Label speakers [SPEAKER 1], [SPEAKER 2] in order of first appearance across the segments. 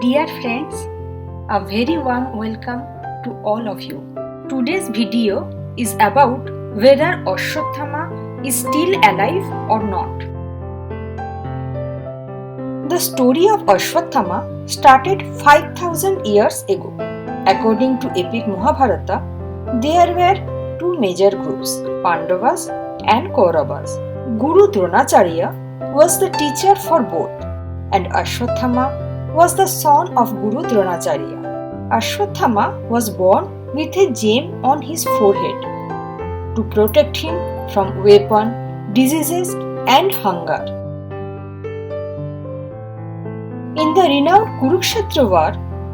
[SPEAKER 1] Dear friends, a very warm welcome to all of you. Today's video is about whether Ashwatthama is still alive or not. The story of Ashwatthama started 5000 years ago. According to epic Mahabharata, there were two major groups, Pandavas and Kauravas. Guru Dronacharya was the teacher for both, and Ashwatthama was the son of Guru Dronacharya. Ashwatthama was born with a gem on his forehead to protect him from weapon, diseases and hunger. In the renowned Kurukshetra war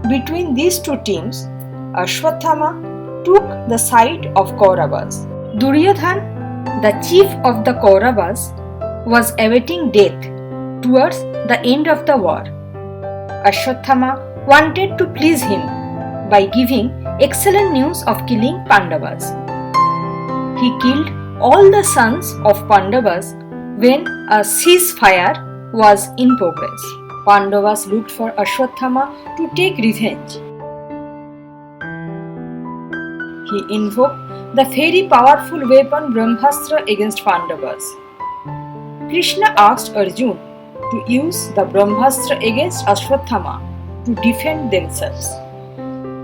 [SPEAKER 1] between these two teams, Ashwatthama took the side of Kauravas. Duryodhan, the chief of the Kauravas, was awaiting death towards the end of the war. Ashwatthama wanted to please him by giving excellent news of killing Pandavas. He killed all the sons of Pandavas when a ceasefire was in progress. Pandavas looked for Ashwatthama to take revenge. He invoked the very powerful weapon Brahmastra against Pandavas. Krishna asked Arjuna to use the Brahmastra against Ashwatthama to defend themselves.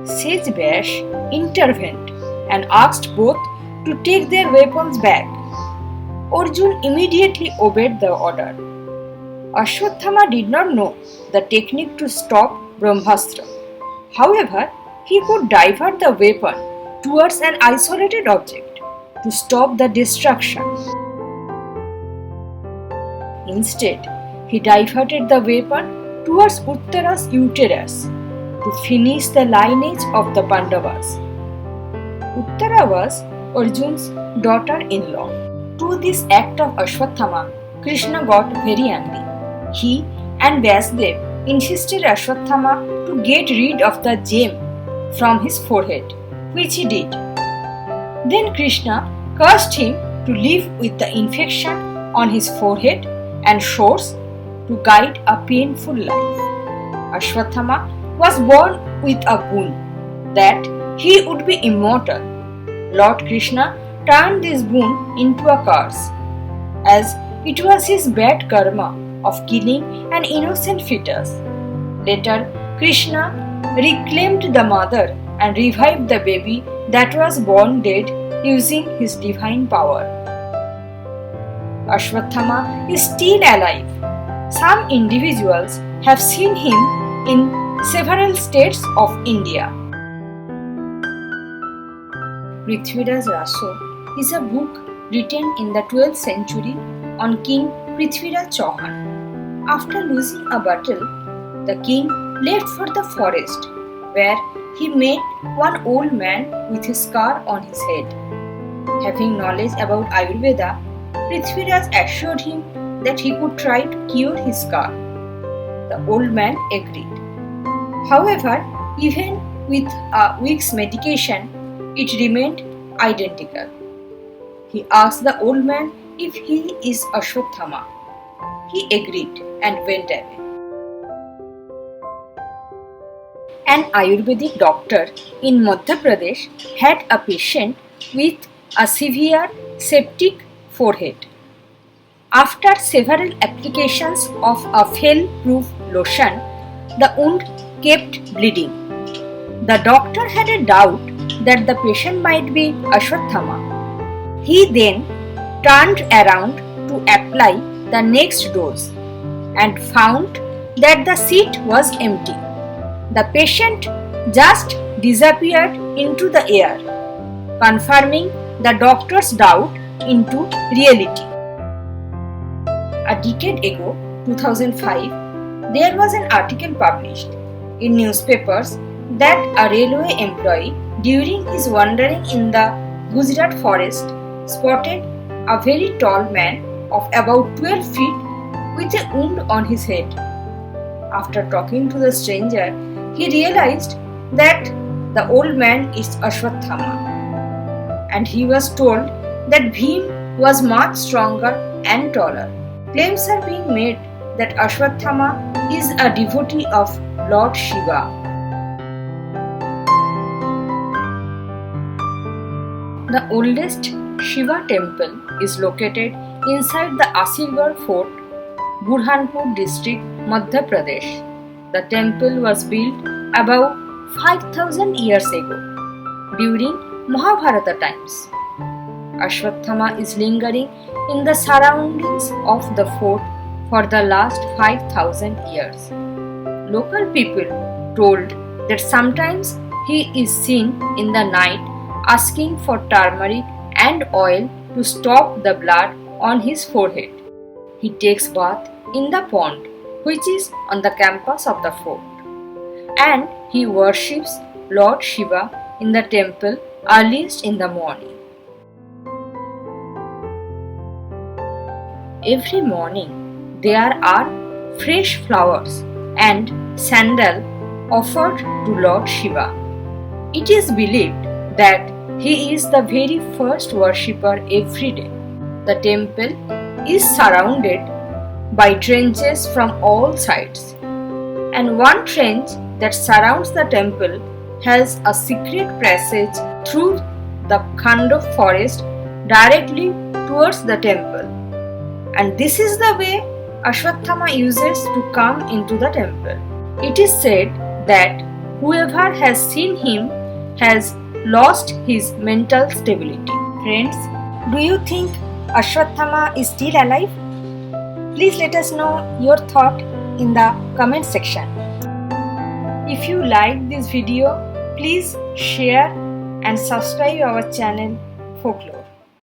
[SPEAKER 1] Sage Vyash intervened and asked both to take their weapons back. Arjuna immediately obeyed the order. Ashwatthama did not know the technique to stop Brahmastra. However, he could divert the weapon towards an isolated object to stop the destruction. Instead, he diverted the weapon towards Uttara's uterus to finish the lineage of the Pandavas. Uttara was Arjuna's daughter-in-law. To this act of Ashwatthama, Krishna got very angry. He and Vyasdev insisted Ashwatthama to get rid of the gem from his forehead, which he did. Then Krishna cursed him to live with the infection on his forehead and shores to guide a painful life. Ashwatthama was born with a boon that he would be immortal. Lord Krishna turned this boon into a curse, as it was his bad karma of killing an innocent fetus. Later, Krishna reclaimed the mother and revived the baby that was born dead using his divine power. Ashwatthama is still alive. Some individuals have seen him in several states of India. Prithviraj Raso is a book written in the 12th century on King Prithviraj Chauhan. After losing a battle, the king left for the forest, where he met one old man with a scar on his head. Having knowledge about Ayurveda, Prithviraj assured him that he could try to cure his scar. The old man agreed. However, even with a week's medication, it remained identical. He asked the old man if he is Ashwatthama. He agreed and went away. An Ayurvedic doctor in Madhya Pradesh had a patient with a severe septic forehead. After several applications of a fail-proof lotion, the wound kept bleeding. The doctor had a doubt that the patient might be Ashwatthama. He then turned around to apply the next dose and found that the seat was empty. The patient just disappeared into the air, confirming the doctor's doubt into reality. A decade ago, 2005, there was an article published in newspapers that a railway employee, during his wandering in the Gujarat forest, spotted a very tall man of about 12 feet with a wound on his head. After talking to the stranger, he realized that the old man is Ashwatthama, and he was told that Bhim was much stronger and taller. Claims are being made that Ashwatthama is a devotee of Lord Shiva. The oldest Shiva temple is located inside the Asirgarh Fort, Burhanpur district, Madhya Pradesh. The temple was built about 5000 years ago during Mahabharata times. Ashwatthama is lingering in the surroundings of the fort for the last 5000 years. Local people told that sometimes he is seen in the night asking for turmeric and oil to stop the blood on his forehead. He takes bath in the pond which is on the campus of the fort, and he worships Lord Shiva in the temple earliest in the morning. Every morning there are fresh flowers and sandal offered to Lord Shiva. It is believed that he is the very first worshipper every day. The temple is surrounded by trenches from all sides, and one trench that surrounds the temple has a secret passage through the Khandov forest directly towards the temple, and this is the way Ashwatthama uses to come into the temple. It is said that whoever has seen him has lost his mental stability. Friends, do you think Ashwatthama is still alive? Please let us know your thought in the comment section. If you like this video, please share and subscribe our channel Folklore.